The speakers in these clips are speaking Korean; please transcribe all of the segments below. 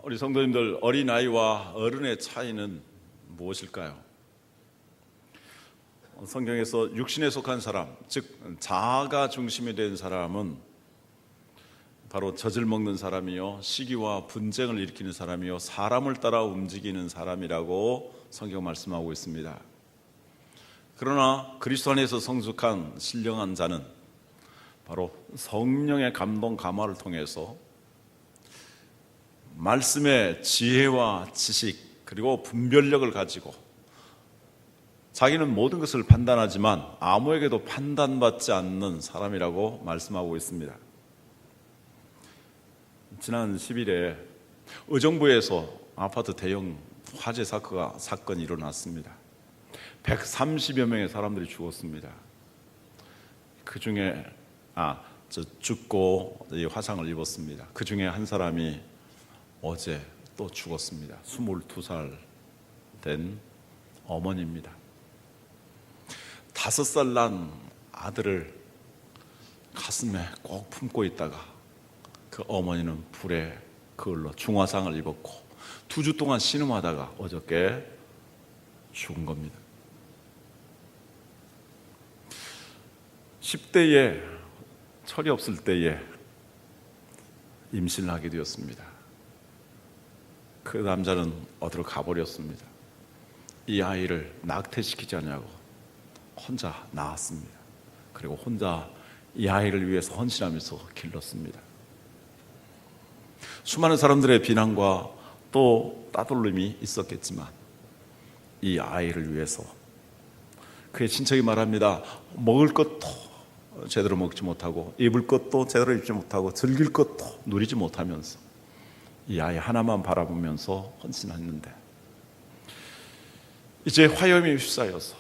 우리 성도님들, 어린아이와 어른의 차이는 무엇일까요? 성경에서 육신에 속한 사람, 즉 자아가 중심이 된 사람은 바로 젖을 먹는 사람이요, 시기와 분쟁을 일으키는 사람이요, 사람을 따라 움직이는 사람이라고 성경 말씀하고 있습니다. 그러나 그리스도 안에서 성숙한 신령한 자는 바로 성령의 감동 감화를 통해서 말씀의 지혜와 지식 그리고 분별력을 가지고 자기는 모든 것을 판단하지만 아무에게도 판단받지 않는 사람이라고 말씀하고 있습니다. 지난 10일에 의정부에서 아파트 대형 화재 사건이 일어났습니다. 130여 명의 사람들이 죽었습니다. 그 중에 죽고 화상을 입었습니다. 그 중에 한 사람이 어제 또 죽었습니다. 22살 된 어머니입니다. 5살 난 아들을 가슴에 꼭 품고 있다가 그 어머니는 불에 그걸로 중화상을 입었고 2주 동안 신음하다가 어저께 죽은 겁니다. 10대에 철이 없을 때에 임신을 하게 되었습니다. 그 남자는 어디로 가버렸습니다. 이 아이를 낙태시키지 않냐고 혼자 낳았습니다. 그리고 혼자 이 아이를 위해서 헌신하면서 길렀습니다. 수많은 사람들의 비난과 또 따돌림이 있었겠지만 이 아이를 위해서 그의 친척이 말합니다. 먹을 것도 제대로 먹지 못하고 입을 것도 제대로 입지 못하고 즐길 것도 누리지 못하면서 이 아이 하나만 바라보면서 헌신했는데 이제 화염이 휩싸여서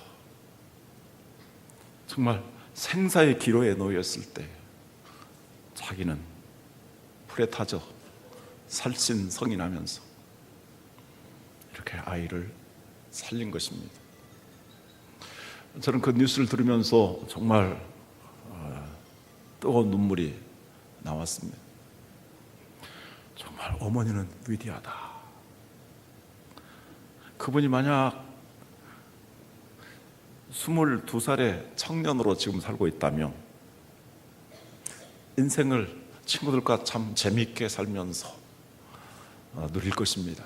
정말 생사의 기로에 놓였을 때 자기는 불에 타져 살신성인하면서 이렇게 아이를 살린 것입니다. 저는 그 뉴스를 들으면서 정말 뜨거운 눈물이 나왔습니다. 정말 어머니는 위대하다. 그분이 만약 22살의 청년으로 지금 살고 있다면 인생을 친구들과 참 재미있게 살면서 누릴 것입니다.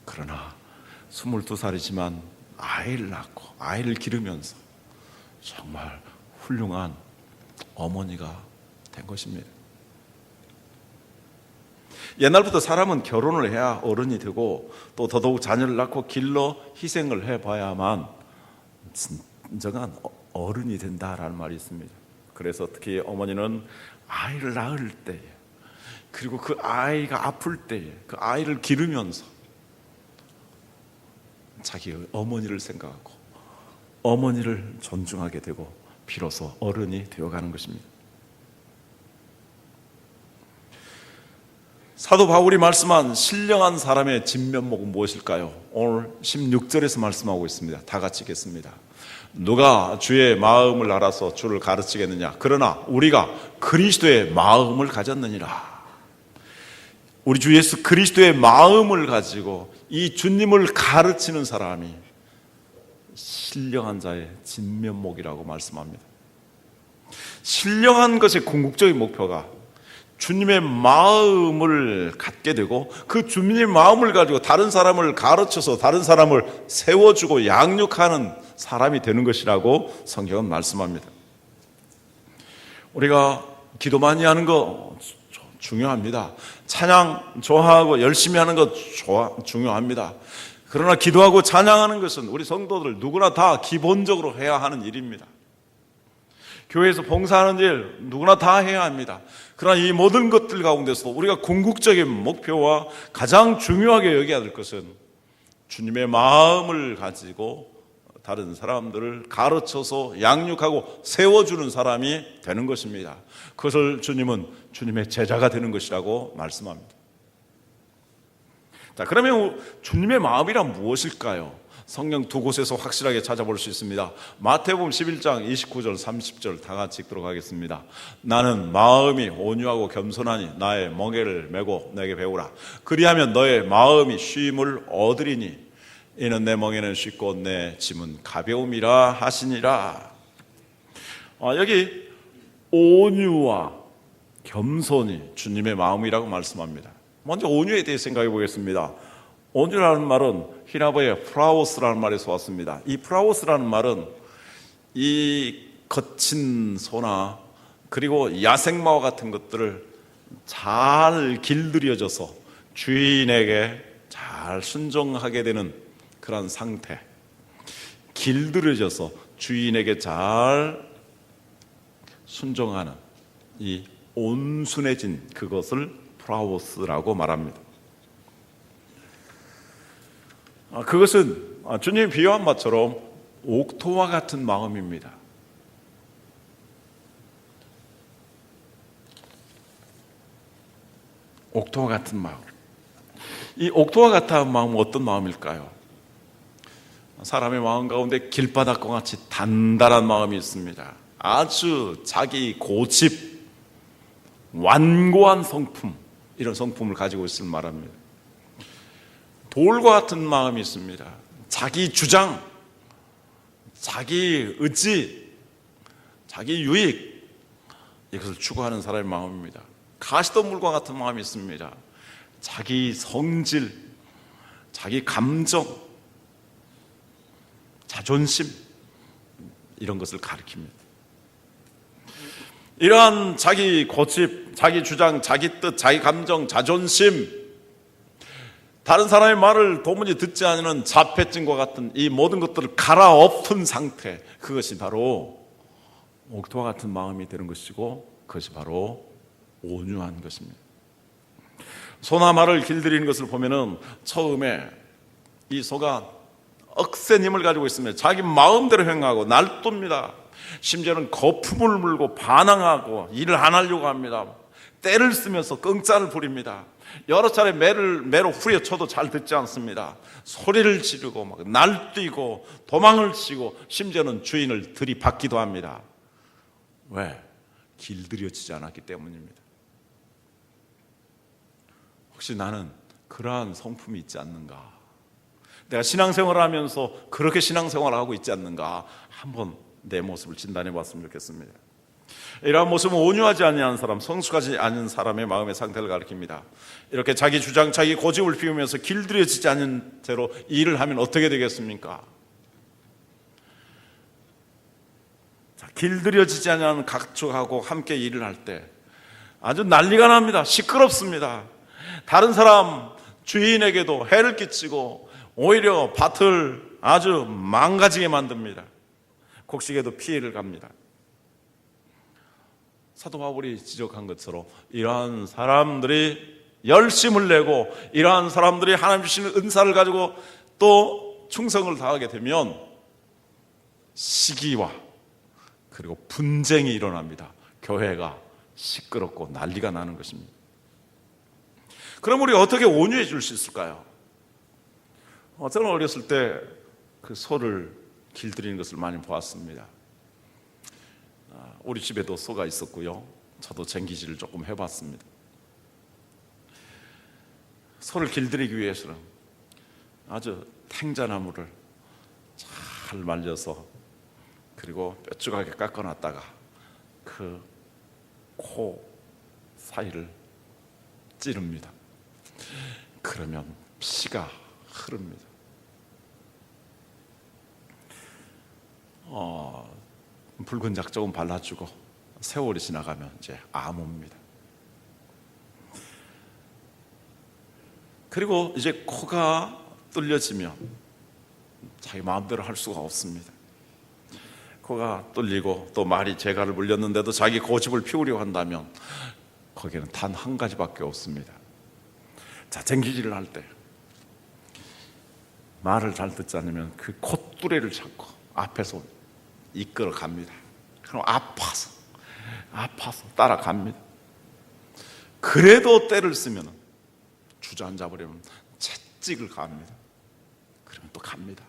그러나 22살이지만 아이를 낳고 아이를 기르면서 정말 훌륭한 어머니가 된 것입니다. 옛날부터 사람은 결혼을 해야 어른이 되고 또 더더욱 자녀를 낳고 길러 희생을 해봐야만 진정한 어른이 된다라는 말이 있습니다. 그래서 특히 어머니는 아이를 낳을 때에 그리고 그 아이가 아플 때에 그 아이를 기르면서 자기의 어머니를 생각하고 어머니를 존중하게 되고 비로소 어른이 되어가는 것입니다. 사도 바울이 말씀한 신령한 사람의 진면목은 무엇일까요? 오늘 16절에서 말씀하고 있습니다. 다 같이 읽겠습니다. 누가 주의 마음을 알아서 주를 가르치겠느냐? 그러나 우리가 그리스도의 마음을 가졌느니라. 우리 주 예수 그리스도의 마음을 가지고 이 주님을 가르치는 사람이 신령한 자의 진면목이라고 말씀합니다. 신령한 것의 궁극적인 목표가 주님의 마음을 갖게 되고 그 주님의 마음을 가지고 다른 사람을 가르쳐서 다른 사람을 세워주고 양육하는 사람이 되는 것이라고 성경은 말씀합니다. 우리가 기도 많이 하는 거 중요합니다. 찬양 좋아하고 열심히 하는 것 중요합니다. 그러나 기도하고 찬양하는 것은 우리 성도들 누구나 다 기본적으로 해야 하는 일입니다. 교회에서 봉사하는 일 누구나 다 해야 합니다. 그러나 이 모든 것들 가운데서 우리가 궁극적인 목표와 가장 중요하게 여겨야 될 것은 주님의 마음을 가지고 다른 사람들을 가르쳐서 양육하고 세워주는 사람이 되는 것입니다. 그것을 주님은 주님의 제자가 되는 것이라고 말씀합니다. 자, 그러면 주님의 마음이란 무엇일까요? 성경 두 곳에서 확실하게 찾아볼 수 있습니다. 마태복음 11장 29절 30절 다 같이 읽도록 하겠습니다. 나는 마음이 온유하고 겸손하니 나의 멍에를 메고 내게 배우라. 그리하면 너의 마음이 쉼을 얻으리니 이는 내 멍에는 쉽고 내 짐은 가벼움이라 하시니라. 여기 온유와 겸손이 주님의 마음이라고 말씀합니다. 먼저 온유에 대해 생각해 보겠습니다. 온유라는 말은 히라보의 프라오스라는 말에서 왔습니다. 이 프라오스라는 말은 이 거친 소나 그리고 야생마와 같은 것들을 잘 길들여져서 주인에게 잘 순종하게 되는 그런 상태, 길들여져서 주인에게 잘 순종하는 이 온순해진 그것을 프라오스라고 말합니다. 그것은 주님이 비유한 것처럼 옥토와 같은 마음입니다. 옥토와 같은 마음. 이 옥토와 같은 마음은 어떤 마음일까요? 사람의 마음 가운데 길바닥과 같이 단단한 마음이 있습니다. 아주 자기 고집, 완고한 성품, 이런 성품을 가지고 있음을 말합니다. 돌과 같은 마음이 있습니다. 자기 주장, 자기 의지, 자기 유익, 이것을 추구하는 사람의 마음입니다. 가시덤불과 같은 마음이 있습니다. 자기 성질, 자기 감정, 자존심, 이런 것을 가리킵니다. 이러한 자기 고집, 자기 주장, 자기 뜻, 자기 감정, 자존심, 다른 사람의 말을 도무지 듣지 않는 자폐증과 같은 이 모든 것들을 갈아엎은 상태, 그것이 바로 옥토와 같은 마음이 되는 것이고, 그것이 바로 온유한 것입니다. 소나 말을 길들이는 것을 보면은 처음에 이 소가 억센 힘을 가지고 있으면 자기 마음대로 행하고 날둡니다. 심지어는 거품을 물고 반항하고 일을 안 하려고 합니다. 때를 쓰면서 끙짜를 부립니다. 여러 차례 매로 후려쳐도 잘 듣지 않습니다. 소리를 지르고 막 날뛰고 도망을 치고 심지어는 주인을 들이받기도 합니다. 왜? 길들여지지 않았기 때문입니다. 혹시 나는 그러한 성품이 있지 않는가? 내가 신앙생활을 하면서 그렇게 신앙생활을 하고 있지 않는가? 한번 내 모습을 진단해 봤으면 좋겠습니다. 이러한 모습은 온유하지 아니한 사람, 성숙하지 않은 사람의 마음의 상태를 가리킵니다. 이렇게 자기 주장, 자기 고집을 피우면서 길들여지지 않은 채로 일을 하면 어떻게 되겠습니까? 길들여지지 않은 가축하고 함께 일을 할 때 아주 난리가 납니다. 시끄럽습니다. 다른 사람 주인에게도 해를 끼치고 오히려 밭을 아주 망가지게 만듭니다. 곡식에도 피해를 갑니다. 사도 바울이 지적한 것처럼 이러한 사람들이 열심을 내고 이러한 사람들이 하나님 주시는 은사를 가지고 또 충성을 다하게 되면 시기와 그리고 분쟁이 일어납니다. 교회가 시끄럽고 난리가 나는 것입니다. 그럼 우리가 어떻게 온유해 줄 수 있을까요? 저는 어렸을 때 그 소를 길들이는 것을 많이 보았습니다. 우리 집에도 소가 있었고요. 저도 쟁기질을 조금 해봤습니다. 소를 길들이기 위해서는 아주 탱자나무를 잘 말려서 그리고 뾰족하게 깎아놨다가 그 코 사이를 찌릅니다. 그러면 피가 흐릅니다. 붉은 약 조금 발라주고 세월이 지나가면 이제 암호입니다. 그리고 이제 코가 뚫려지면 자기 마음대로 할 수가 없습니다. 코가 뚫리고 또 말이 재갈을 물렸는데도 자기 고집을 피우려고 한다면 거기에는 단 한 가지밖에 없습니다. 자, 쟁기질을 할 때 말을 잘 듣지 않으면 그 콧뚜레를 잡고 앞에서 이끌어 갑니다. 그럼 아파서 따라갑니다. 그래도 때를 쓰면 주저앉아 버리면 채찍을 갑니다. 그러면 또 갑니다.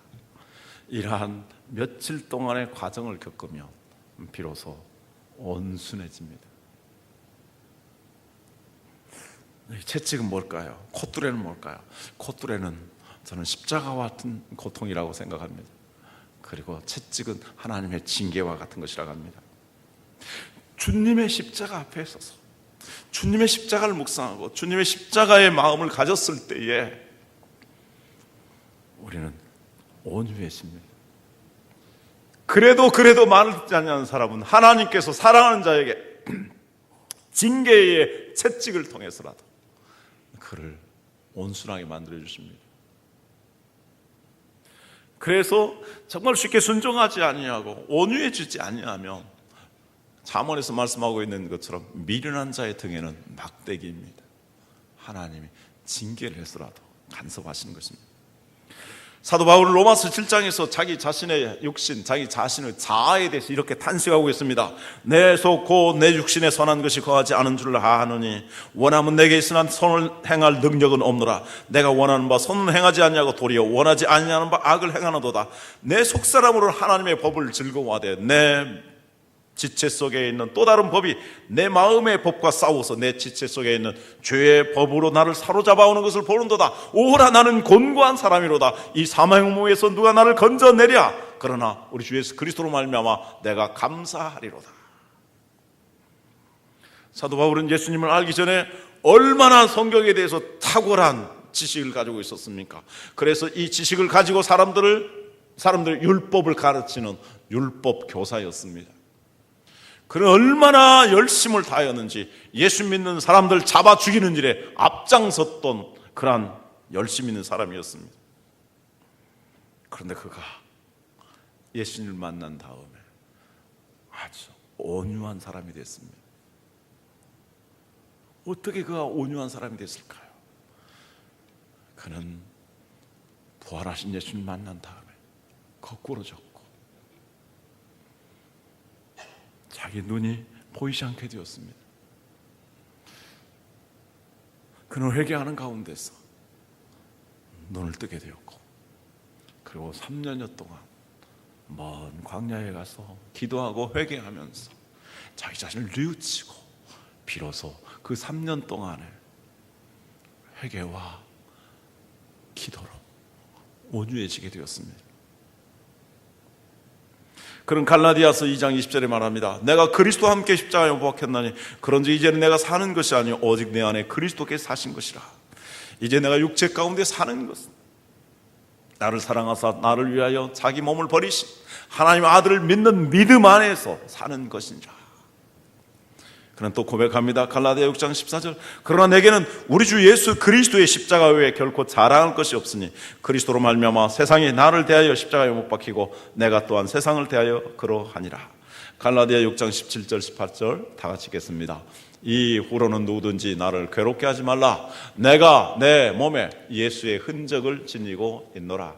이러한 며칠 동안의 과정을 겪으면 비로소 온순해집니다. 채찍은 뭘까요? 콧뚜레는 뭘까요? 콧뚜레는 저는 십자가와 같은 고통이라고 생각합니다. 그리고 채찍은 하나님의 징계와 같은 것이라고 합니다. 주님의 십자가 앞에 서서 주님의 십자가를 묵상하고 주님의 십자가의 마음을 가졌을 때에 우리는 온유해집니다. 그래도 많지 않는 사람은 하나님께서 사랑하는 자에게 징계의 채찍을 통해서라도 그를 온순하게 만들어 주십니다. 그래서 정말 쉽게 순종하지 아니하고 온유해지지 아니하면 잠언에서 말씀하고 있는 것처럼 미련한 자의 등에는 막대기입니다. 하나님이 징계를 해서라도 간섭하시는 것입니다. 사도 바울은 로마서 7장에서 자기 자신의 육신, 자기 자신의 자아에 대해서 이렇게 탄식하고 있습니다. 내 속 곧 내 육신에 선한 것이 거하지 않은 줄 아노니 원함은 내게 있으나 선을 행할 능력은 없노라. 내가 원하는 바 선은 행하지 아니하고 도리어 원하지 아니하는 바 악을 행하노도다. 내 속사람으로 하나님의 법을 즐거워하되 내 지체 속에 있는 또 다른 법이 내 마음의 법과 싸워서 내 지체 속에 있는 죄의 법으로 나를 사로잡아오는 것을 보는도다. 오호라, 나는 곤고한 사람이로다. 이 사망무에서 누가 나를 건져내랴. 그러나 우리 주 예수 그리스도로 말미암아 내가 감사하리로다. 사도 바울은 예수님을 알기 전에 얼마나 성경에 대해서 탁월한 지식을 가지고 있었습니까? 그래서 이 지식을 가지고 사람들 율법을 가르치는 율법 교사였습니다. 그는 얼마나 열심을 다하였는지 예수 믿는 사람들 잡아 죽이는 일에 앞장섰던 그러한 열심 있는 사람이었습니다. 그런데 그가 예수님을 만난 다음에 아주 온유한 사람이 됐습니다. 어떻게 그가 온유한 사람이 됐을까요? 그는 부활하신 예수님을 만난 다음에 거꾸로 졌고 자기 눈이 보이지 않게 되었습니다. 그는 회개하는 가운데서 눈을 뜨게 되었고, 그리고 3년여 동안 먼 광야에 가서 기도하고 회개하면서 자기 자신을 뉘우치고 비로소 그 3년 동안에 회개와 기도로 온유해지게 되었습니다. 그런 갈라디아서 2장 20절에 말합니다. 내가 그리스도와 함께 십자가에 못 박혔나니 그런즉 이제는 내가 사는 것이 아니요 오직 내 안에 그리스도께서 사신 것이라. 이제 내가 육체 가운데 사는 것은 나를 사랑하사 나를 위하여 자기 몸을 버리신 하나님 아들을 믿는 믿음 안에서 사는 것인자. 그는 또 고백합니다. 갈라디아 6장 14절. 그러나 내게는 우리 주 예수 그리스도의 십자가 외에 결코 자랑할 것이 없으니 그리스도로 말미암아 세상이 나를 대하여 십자가에 못 박히고 내가 또한 세상을 대하여 그러하니라. 갈라디아 6장 17절 18절 다 같이 읽겠습니다. 이후로는 누구든지 나를 괴롭게 하지 말라. 내가 내 몸에 예수의 흔적을 지니고 있노라.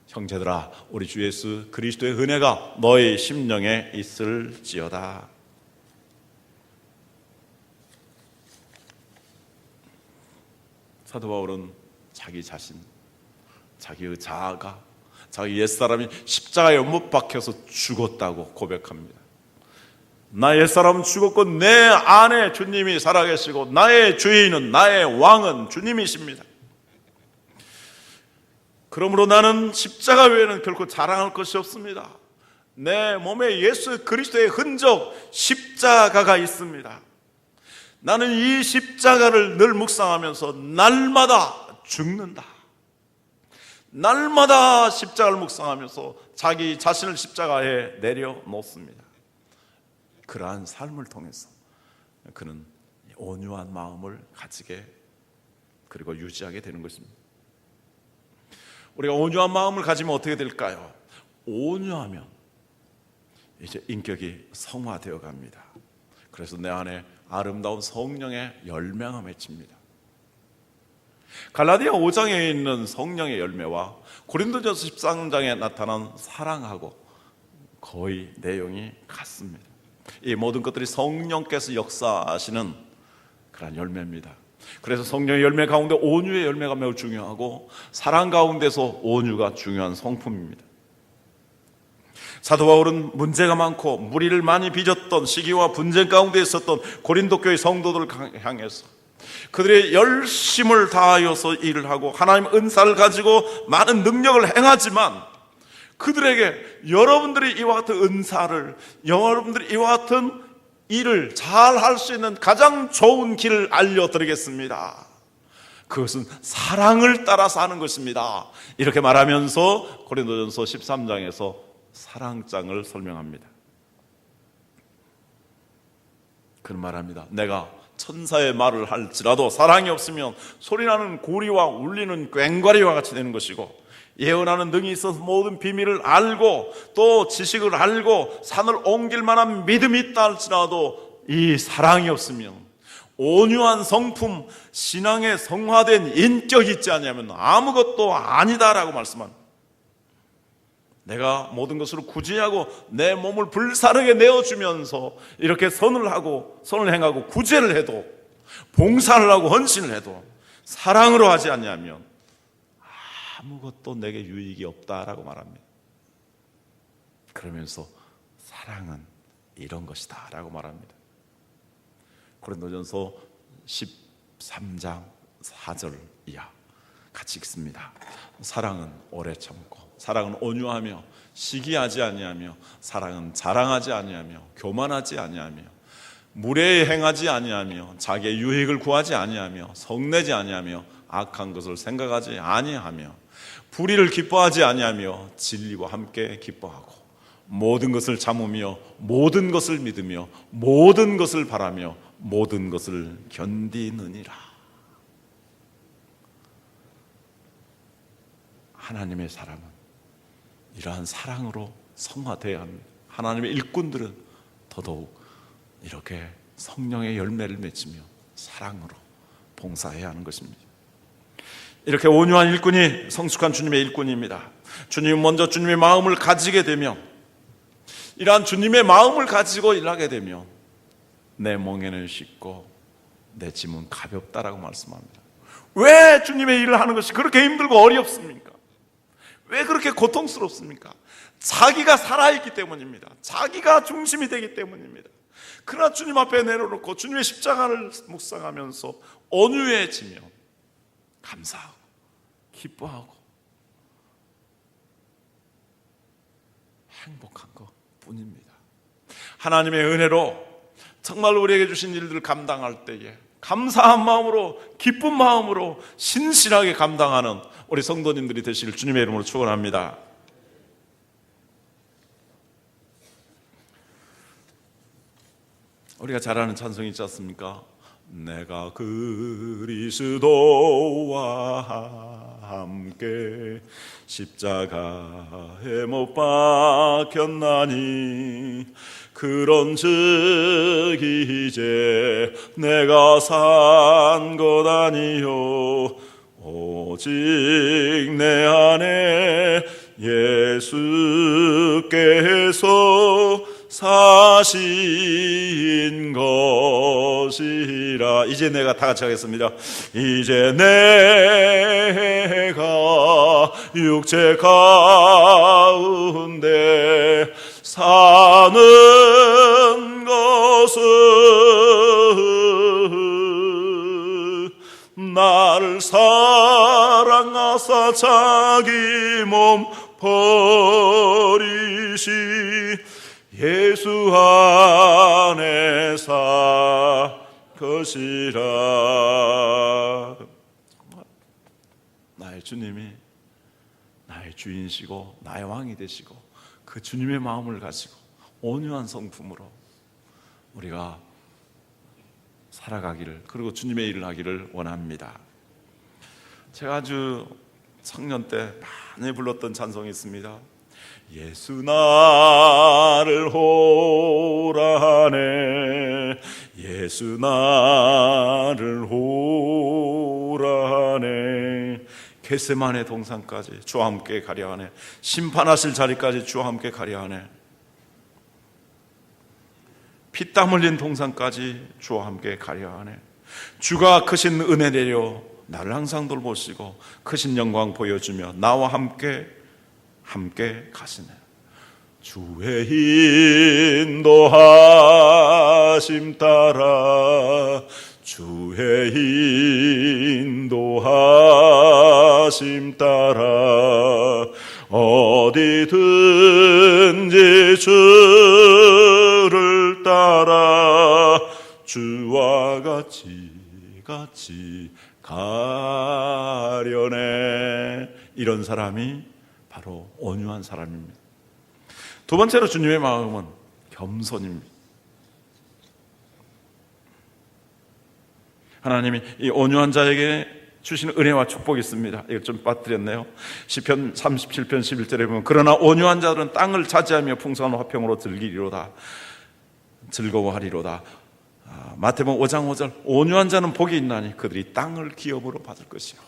형제들아, 우리 주 예수 그리스도의 은혜가 너희 심령에 있을지어다. 사도 바울은 자기 자신, 자기의 자아가, 자기 옛사람이 십자가에 못 박혀서 죽었다고 고백합니다. 나의 옛사람은 죽었고 내 안에 주님이 살아계시고 나의 주인은, 나의 왕은 주님이십니다. 그러므로 나는 십자가 외에는 결코 자랑할 것이 없습니다. 내 몸에 예수 그리스도의 흔적, 십자가가 있습니다. 나는 이 십자가를 늘 묵상하면서 날마다 죽는다. 날마다 십자가를 묵상하면서 자기 자신을 십자가에 내려놓습니다. 그러한 삶을 통해서 그는 온유한 마음을 가지게 그리고 유지하게 되는 것입니다. 우리가 온유한 마음을 가지면 어떻게 될까요? 온유하면 이제 인격이 성화되어 갑니다. 그래서 내 안에 아름다운 성령의 열매가 맺힙니다. 갈라디아 5장에 있는 성령의 열매와 고린도전서 13장에 나타난 사랑하고 거의 내용이 같습니다. 이 모든 것들이 성령께서 역사하시는 그런 열매입니다. 그래서 성령의 열매 가운데 온유의 열매가 매우 중요하고 사랑 가운데서 온유가 중요한 성품입니다. 사도 바울은 문제가 많고 무리를 많이 빚었던 시기와 분쟁 가운데 있었던 고린도 교회 성도들을 향해서 그들의 열심을 다하여서 일을 하고 하나님 은사를 가지고 많은 능력을 행하지만 그들에게 여러분들이 이와 같은 은사를, 여러분들이 이와 같은 일을 잘 할 수 있는 가장 좋은 길을 알려드리겠습니다. 그것은 사랑을 따라서 하는 것입니다. 이렇게 말하면서 고린도전서 13장에서 사랑장을 설명합니다. 그런 말합니다. 내가 천사의 말을 할지라도 사랑이 없으면 소리나는 고리와 울리는 꽹과리와 같이 되는 것이고, 예언하는 능이 있어서 모든 비밀을 알고 또 지식을 알고 산을 옮길 만한 믿음이 있다 할지라도 이 사랑이 없으면, 온유한 성품, 신앙의 성화된 인격이 있지 않으면 아무것도 아니다라고 말씀합니다. 내가 모든 것으로 구제하고 내 몸을 불사르게 내어주면서 이렇게 선을 행하고 구제를 해도, 봉사를 하고 헌신을 해도 사랑으로 하지 않냐면 아무것도 내게 유익이 없다라고 말합니다. 그러면서 사랑은 이런 것이다 라고 말합니다. 고린도전서 13장 4절 이하 같이 읽습니다. 사랑은 오래 참고, 사랑은 온유하며 시기하지 아니하며, 사랑은 자랑하지 아니하며 교만하지 아니하며 무례히 행하지 아니하며 자기의 유익을 구하지 아니하며 성내지 아니하며 악한 것을 생각하지 아니하며 불의를 기뻐하지 아니하며 진리와 함께 기뻐하고 모든 것을 참으며 모든 것을 믿으며 모든 것을 바라며 모든 것을 견디느니라. 하나님의 사람은 이러한 사랑으로 성화되어야 합니다. 하나님의 일꾼들은 더더욱 이렇게 성령의 열매를 맺으며 사랑으로 봉사해야 하는 것입니다. 이렇게 온유한 일꾼이 성숙한 주님의 일꾼입니다. 주님 먼저 주님의 마음을 가지게 되면, 이러한 주님의 마음을 가지고 일하게 되면 내 멍에는 쉽고 내 짐은 가볍다라고 말씀합니다. 왜 주님의 일을 하는 것이 그렇게 힘들고 어렵습니까? 왜 그렇게 고통스럽습니까? 자기가 살아있기 때문입니다. 자기가 중심이 되기 때문입니다. 그러나 주님 앞에 내려놓고 주님의 십자가를 묵상하면서 온유해지며 감사하고 기뻐하고 행복한 것 뿐입니다. 하나님의 은혜로 정말 우리에게 주신 일들을 감당할 때에 감사한 마음으로, 기쁜 마음으로 신실하게 감당하는 우리 성도님들이 되시길 주님의 이름으로 축원합니다. 우리가 잘 아는 찬송이 있지 않습니까? 내가 그리스도와 함께 십자가에 못 박혔나니 그런즉 이제 내가 산 것 아니요 오직 내 안에 예수께서 사신 것이라. 이제 내가 다 같이 하겠습니다. 이제 내가 육체 가운데 사는 것은 나를 사랑하사 자기 몸 버리시 예수 안에 사 것이라. 나의 주님이 나의 주인이시고 나의 왕이 되시고 그 주님의 마음을 가지고 온유한 성품으로 우리가 살아가기를, 그리고 주님의 일을 하기를 원합니다. 제가 아주 청년 때 많이 불렀던 찬송이 있습니다. 예수 나를 호라 하네, 예수 나를 호라 하네. 겟세마네 동산까지 주와 함께 가려 하네, 심판하실 자리까지 주와 함께 가려 하네, 피땀 흘린 동산까지 주와 함께 가려 하네. 주가 크신 은혜 내려 나를 항상 돌보시고 크신 영광 보여주며 나와 함께 가시네. 주의 인도하심 따라 주의 인도하심 따라 어디든지 주를 따라 주와 같이 가려네. 이런 사람이 바로 온유한 사람입니다. 두 번째로 주님의 마음은 겸손입니다. 하나님이 이 온유한 자에게 주시는 은혜와 축복이 있습니다. 이걸 좀 빠뜨렸네요. 시편 37편 11절에 보면 그러나 온유한 자들은 땅을 차지하며 풍성한 화평으로 즐거워하리로다. 마태복음 5장 5절 온유한 자는 복이 있나니 그들이 땅을 기업으로 받을 것이요.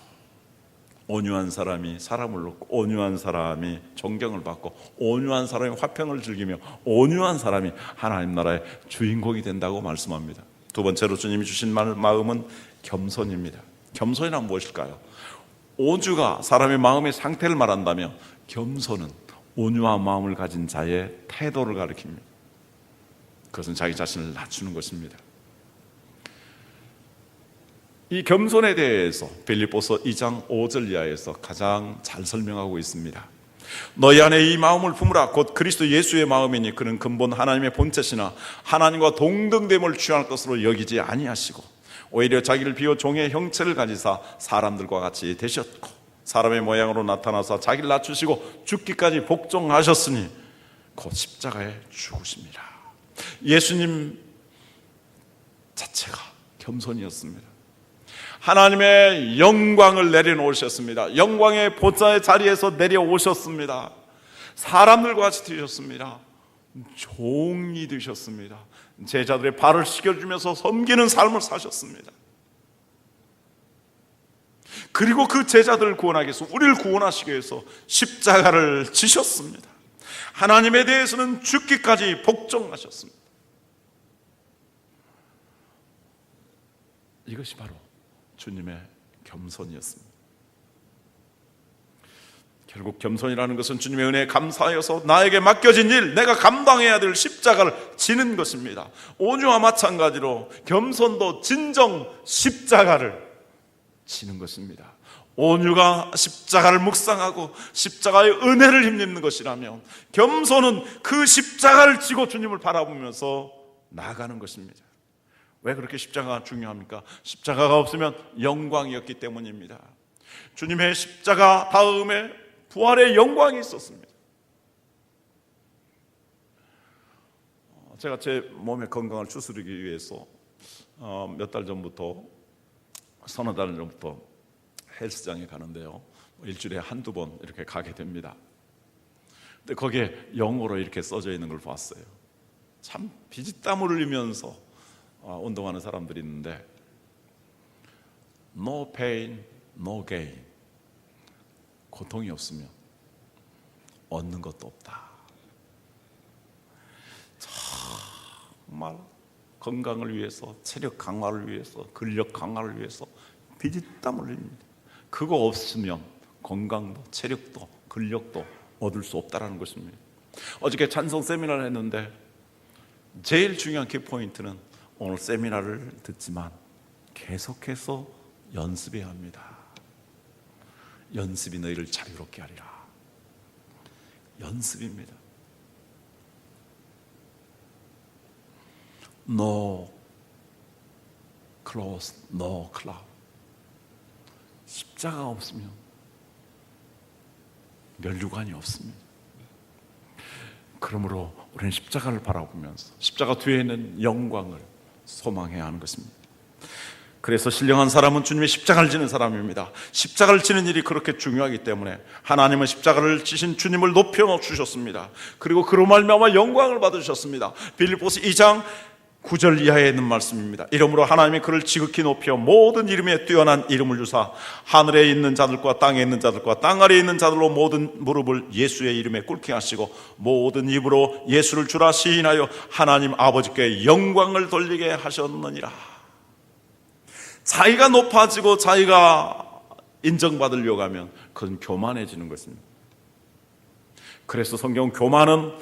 온유한 사람이 사람을 놓고 온유한 사람이 존경을 받고 온유한 사람이 화평을 즐기며 온유한 사람이 하나님 나라의 주인공이 된다고 말씀합니다. 두 번째로 주님이 주신 마음은 겸손입니다. 겸손이란 무엇일까요? 오주가 사람의 마음의 상태를 말한다면 겸손은 온유한 마음을 가진 자의 태도를 가리킵니다. 그것은 자기 자신을 낮추는 것입니다. 이 겸손에 대해서 빌립보서 2장 5절 이하에서 가장 잘 설명하고 있습니다. 너희 안에 이 마음을 품으라. 곧 그리스도 예수의 마음이니 그는 근본 하나님의 본체시나 하나님과 동등됨을 취할 것으로 여기지 아니하시고 오히려 자기를 비워 종의 형체를 가지사 사람들과 같이 되셨고 사람의 모양으로 나타나서 자기를 낮추시고 죽기까지 복종하셨으니 곧 십자가에 죽으십니다. 예수님 자체가 겸손이었습니다. 하나님의 영광을 내려놓으셨습니다. 영광의 보좌의 자리에서 내려오셨습니다. 사람들과 같이 되셨습니다. 종이 되셨습니다. 제자들의 발을 씻겨주면서 섬기는 삶을 사셨습니다. 그리고 그 제자들을 구원하기 위해서, 우리를 구원하시기 위해서 십자가를 지셨습니다. 하나님에 대해서는 죽기까지 복종하셨습니다. 이것이 바로 주님의 겸손이었습니다. 결국 겸손이라는 것은 주님의 은혜에 감사하여서 나에게 맡겨진 일, 내가 감당해야 될 십자가를 지는 것입니다. 온유와 마찬가지로 겸손도 진정 십자가를 지는 것입니다. 온유가 십자가를 묵상하고 십자가의 은혜를 힘입는 것이라면 겸손은 그 십자가를 지고 주님을 바라보면서 나아가는 것입니다. 왜 그렇게 십자가가 중요합니까? 십자가가 없으면 영광이었기 때문입니다. 주님의 십자가 다음에 부활의 영광이 있었습니다. 제가 제 몸의 건강을 추스르기 위해서 몇 달 전부터, 서너 달 전부터 헬스장에 가는데요, 일주일에 한두 번 이렇게 가게 됩니다. 근데 거기에 영어로 이렇게 써져 있는 걸 봤어요. 참 피지땀 흘리면서 운동하는 사람들이 있는데 No pain, no gain. 고통이 없으면 얻는 것도 없다. 정말 건강을 위해서, 체력 강화를 위해서, 근력 강화를 위해서 피지땀 흘립니다. 그거 없으면 건강도, 체력도, 근력도 얻을 수 없다는 것입니다. 어저께 찬송 세미나를 했는데 제일 중요한 키포인트는 오늘 세미나를 듣지만 계속해서 연습해야 합니다. 연습이 너희를 자유롭게 하리라. 연습입니다. No cross, no cloud. 십자가가 없으면 면류관이 없습니다. 그러므로 우리는 십자가를 바라보면서 십자가 뒤에 있는 영광을 소망해야 하는 것입니다. 그래서 신령한 사람은 주님의 십자가를 지는 사람입니다. 십자가를 지는 일이 그렇게 중요하기 때문에 하나님은 십자가를 지신 주님을 높여 주셨습니다. 그리고 그로 말미암아 영광을 받으셨습니다. 빌립보서 2장 9절 이하에 있는 말씀입니다. 이러므로 하나님이 그를 지극히 높여 모든 이름에 뛰어난 이름을 주사 하늘에 있는 자들과 땅에 있는 자들과 땅 아래에 있는 자들로 모든 무릎을 예수의 이름에 꿇게 하시고 모든 입으로 예수를 주라 시인하여 하나님 아버지께 영광을 돌리게 하셨느니라. 자기가 높아지고 자기가 인정받으려고 하면 그건 교만해지는 것입니다. 그래서 성경은 교만은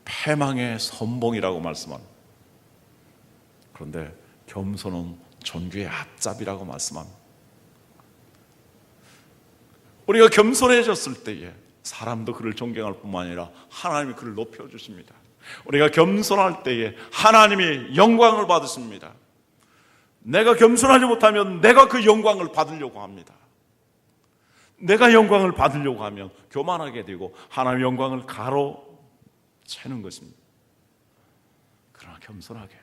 패망의 선봉이라고 말씀합니다. 그런데 겸손은 존귀의 앞잡이라고 말씀합니다. 우리가 겸손해졌을 때에 사람도 그를 존경할 뿐만 아니라 하나님이 그를 높여주십니다. 우리가 겸손할 때에 하나님이 영광을 받으십니다. 내가 겸손하지 못하면 내가 그 영광을 받으려고 합니다. 내가 영광을 받으려고 하면 교만하게 되고 하나님의 영광을 가로채는 것입니다. 그러나 겸손하게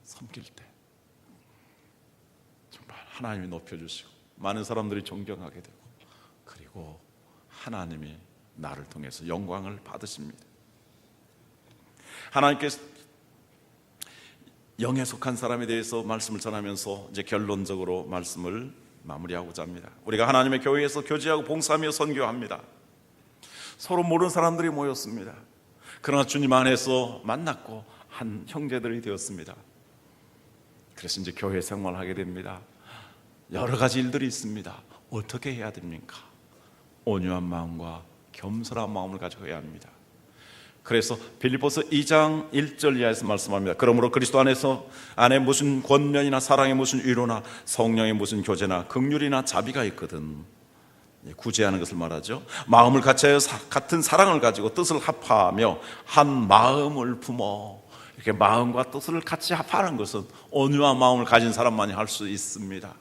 섬길 때 정말 하나님이 높여주시고 많은 사람들이 존경하게 되고, 그리고 하나님이 나를 통해서 영광을 받으십니다. 하나님께서 영에 속한 사람에 대해서 말씀을 전하면서 이제 결론적으로 말씀을 마무리하고자 합니다. 우리가 하나님의 교회에서 교제하고 봉사하며 선교합니다. 서로 모르는 사람들이 모였습니다. 그러나 주님 안에서 만났고 한 형제들이 되었습니다. 그래서 이제 교회 생활하게 됩니다. 여러 가지 일들이 있습니다. 어떻게 해야 됩니까? 온유한 마음과 겸손한 마음을 가지고 해야 합니다. 그래서 빌립보서 2장 1절 이하에서 말씀합니다. 그러므로 그리스도 안에 무슨 권면이나 사랑에 무슨 위로나 성령의 무슨 교제나 긍휼이나 자비가 있거든. 구제하는 것을 말하죠. 마음을 같이하여 같은 사랑을 가지고 뜻을 합하며 한 마음을 품어. 이렇게 마음과 뜻을 같이 합하는 것은 온유한 마음을 가진 사람만이 할 수 있습니다.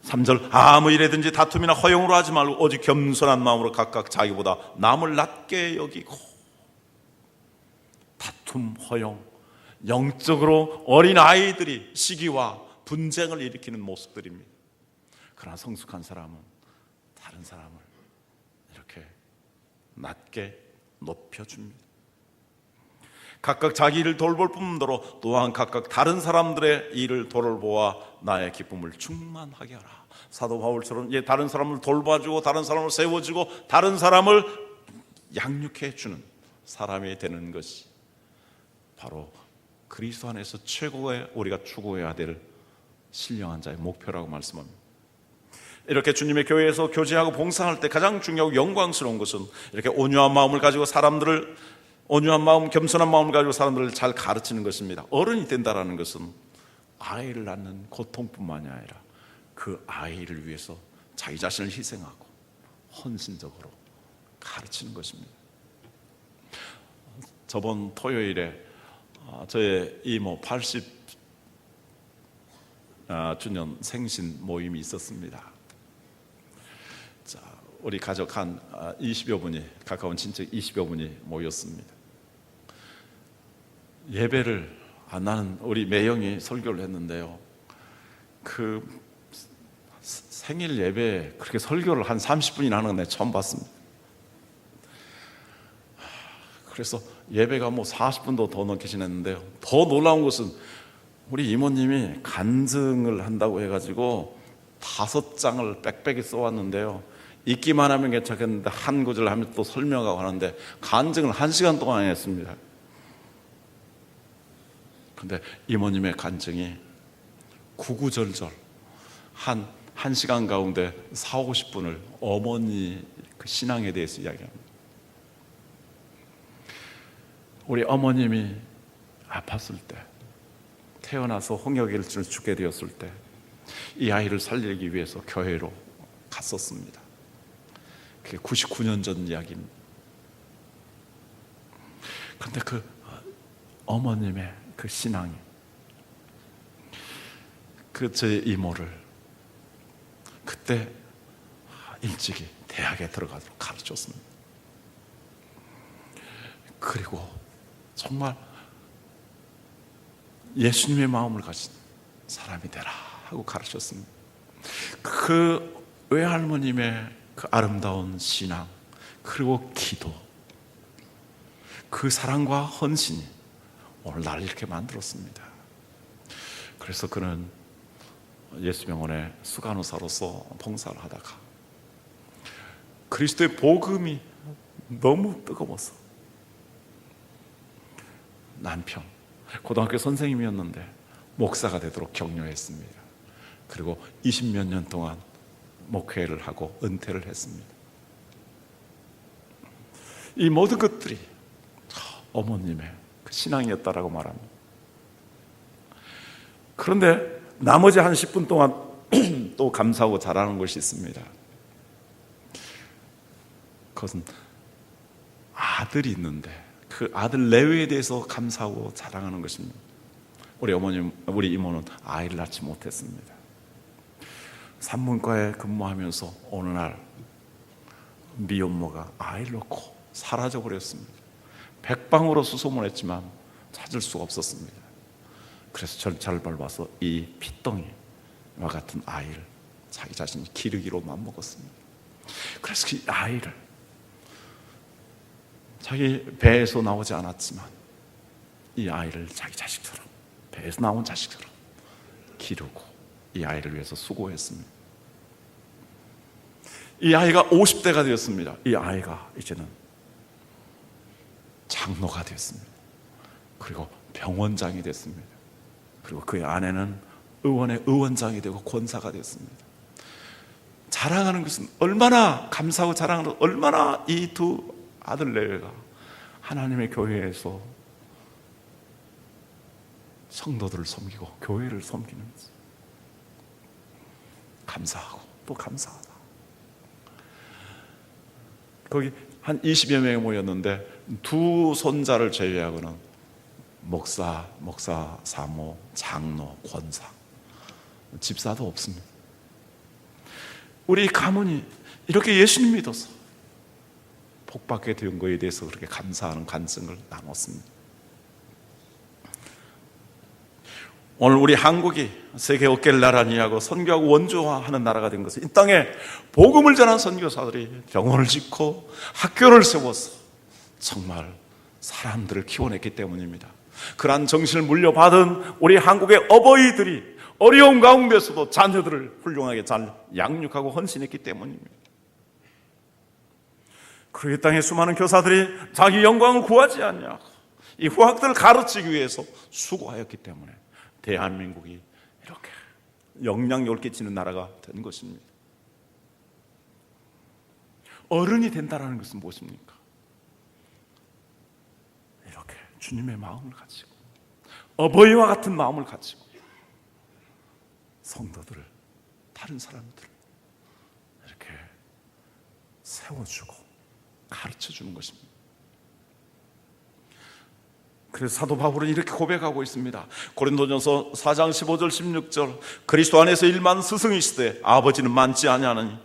3절 아무 일에든지 다툼이나 허용으로 하지 말고 오직 겸손한 마음으로 각각 자기보다 남을 낮게 여기고. 다툼, 허용, 영적으로 어린 아이들이 시기와 분쟁을 일으키는 모습들입니다. 그러나 성숙한 사람은 다른 사람을 이렇게 낮게 높여줍니다. 각각 자기 일을 돌볼 뿐더러 또한 각각 다른 사람들의 일을 돌보아 나의 기쁨을 충만하게 하라. 사도 바울처럼 다른 사람을 돌봐주고 다른 사람을 세워주고 다른 사람을 양육해 주는 사람이 되는 것이 바로 그리스도 안에서 최고의 우리가 추구해야 될 신령한 자의 목표라고 말씀합니다. 이렇게 주님의 교회에서 교제하고 봉사할 때 가장 중요하고 영광스러운 것은 이렇게 온유한 마음을 가지고 온유한 마음, 겸손한 마음을 가지고 사람들을 잘 가르치는 것입니다. 어른이 된다는 것은 아이를 낳는 고통뿐만이 아니라 그 아이를 위해서 자기 자신을 희생하고 헌신적으로 가르치는 것입니다. 저번 토요일에 저의 이모 80주년 생신 모임이 있었습니다. 자, 우리 가족 한 20여 분이, 가까운 친척 20여 분이 모였습니다. 예배를 나는 우리 매형이 설교를 했는데요, 그 생일 예배에 그렇게 설교를 한 30분이나 하는 건 내가 처음 봤습니다. 그래서 예배가 40분도 더 넘게 지냈는데요, 더 놀라운 것은 우리 이모님이 간증을 한다고 해가지고 5장을 빽빽이 써왔는데요, 읽기만 하면 괜찮겠는데 한 구절 하면 또 설명하고 하는데 간증을 1시간 동안 했습니다. 근데 이모님의 간증이 구구절절 한 1시간 가운데 40-50분을 어머니 그 신앙에 대해서 이야기합니다. 우리 어머님이 아팠을 때, 태어나서 홍역일주를 죽게 되었을 때 이 아이를 살리기 위해서 교회로 갔었습니다. 그게 99년 전 이야기입니다. 그런데 그 어머님의 그 신앙이 제 이모를 그때 일찍이 대학에 들어가도록 가르쳤습니다. 그리고 정말 예수님의 마음을 가진 사람이 되라 하고 가르쳤습니다. 그 외할머님의 그 아름다운 신앙, 그리고 기도, 그 사랑과 헌신이 오늘 나를 이렇게 만들었습니다. 그래서 그는 예수병원의 수간호사로서 봉사를 하다가 그리스도의 복음이 너무 뜨거워서 남편, 고등학교 선생님이었는데 목사가 되도록 격려했습니다. 그리고 20몇 년 동안 목회를 하고 은퇴를 했습니다. 이 모든 것들이 어머님의 그 신앙이었다라고 말합니다. 그런데 나머지 한 10분 동안 또 감사하고 자라는 것이 있습니다. 그것은 아들이 있는데 그 아들 레위에 대해서 감사하고 자랑하는 것입니다. 우리 어머님, 우리 이모는 아이를 낳지 못했습니다. 산문과에 근무하면서 어느 날 미혼모가 아이를 낳고 사라져 버렸습니다. 백방으로 수소문했지만 찾을 수가 없었습니다. 그래서 절차를 밟아서 이 핏덩이와 같은 아이를 자기 자신이 기르기로 맘먹었습니다. 그래서 그 아이를 자기 배에서 나오지 않았지만 이 아이를 자기 자식처럼, 배에서 나온 자식처럼 기르고 이 아이를 위해서 수고했습니다. 이 아이가 50대가 되었습니다. 이 아이가 이제는 장로가 됐습니다. 그리고 병원장이 됐습니다. 그리고 그의 아내는 의원의 의원장이 되고 권사가 됐습니다. 자랑하는 것은 얼마나 감사하고 자랑하는 것은 얼마나 이 두 아들 레위가 하나님의 교회에서 성도들을 섬기고 교회를 섬기는지 감사하고 또 감사하다. 거기 한 20여 명이 모였는데 두 손자를 제외하고는 목사, 사모, 장로, 권사, 집사도 없습니다. 우리 가문이 이렇게 예수님 믿어서 복받게 된 것에 대해서 그렇게 감사하는 간증을 나눴습니다. 오늘 우리 한국이 세계 어깨를 나란히 하고 선교하고 원조화하는 나라가 된 것은 이 땅에 복음을 전한 선교사들이 병원을 짓고 학교를 세워서 정말 사람들을 키워냈기 때문입니다. 그러한 정신을 물려받은 우리 한국의 어버이들이 어려운 가운데서도 자녀들을 훌륭하게 잘 양육하고 헌신했기 때문입니다. 그리고 이 땅에 수많은 교사들이 자기 영광을 구하지 않냐고 이 후학들을 가르치기 위해서 수고하였기 때문에 대한민국이 이렇게 영향력을 끼치는 나라가 된 것입니다. 어른이 된다는 것은 무엇입니까? 이렇게 주님의 마음을 가지고 어버이와 같은 마음을 가지고 성도들을, 다른 사람들을 이렇게 세워주고 가르쳐주는 것입니다. 그래서 사도 바울은 이렇게 고백하고 있습니다. 고린도전서 4장 15절 16절 그리스도 안에서 일만 스승이시되 아버지는 많지 아니하느니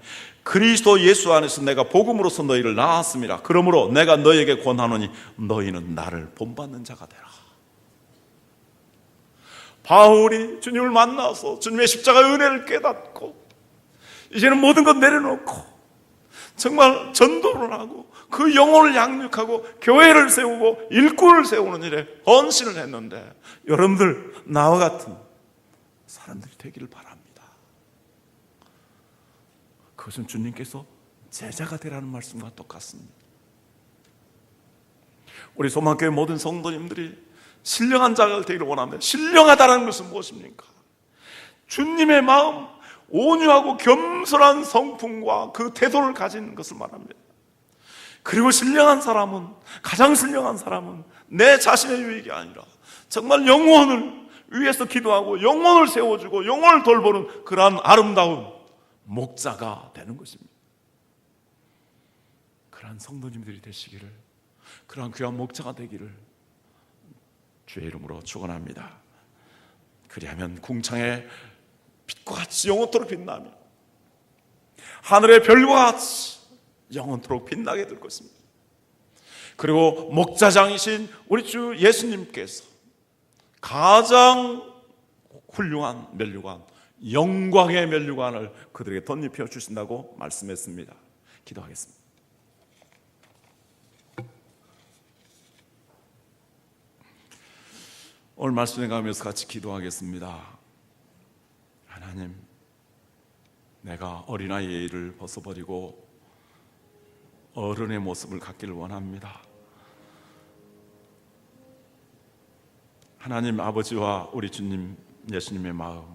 그리스도 예수 안에서 내가 복음으로서 너희를 낳았습니다. 그러므로 내가 너희에게 권하노니 너희는 나를 본받는 자가 되라. 바울이 주님을 만나서 주님의 십자가의 은혜를 깨닫고 이제는 모든 것 내려놓고 정말 전도를 하고 그 영혼을 양육하고 교회를 세우고 일꾼을 세우는 일에 헌신을 했는데 여러분들 나와 같은 사람들이 되기를 바랍니다. 그것은 주님께서 제자가 되라는 말씀과 똑같습니다. 우리 소망교회 모든 성도님들이 신령한 자가 되기를 원합니다. 신령하다는 것은 무엇입니까? 주님의 마음, 온유하고 겸손한 성품과 그 태도를 가진 것을 말합니다. 그리고 신령한 사람은, 가장 신령한 사람은 내 자신의 유익이 아니라 정말 영혼을 위해서 기도하고 영혼을 세워주고 영혼을 돌보는 그러한 아름다운 목자가 되는 것입니다. 그러한 성도님들이 되시기를, 그러한 귀한 목자가 되기를 주의 이름으로 축원합니다. 그리하면 궁창의 빛과 같이 영원토록 빛나며 하늘의 별과 같이 영원토록 빛나게 될 것입니다. 그리고 목자장이신 우리 주 예수님께서 가장 훌륭한 면류관, 영광의 면류관을 그들에게 덧입혀 주신다고 말씀했습니다. 기도하겠습니다. 오늘 말씀에 가면서 같이 기도하겠습니다. 하나님, 내가 어린아이의 일을 벗어버리고 어른의 모습을 갖기를 원합니다. 하나님 아버지와 우리 주님 예수님의 마음,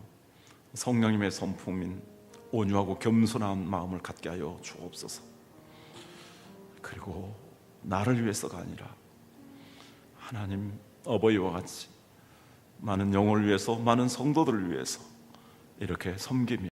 성령님의 성품인 온유하고 겸손한 마음을 갖게 하여 주옵소서. 그리고 나를 위해서가 아니라 하나님 어버이와 같이 많은 영혼을 위해서, 많은 성도들을 위해서 이렇게 섬기며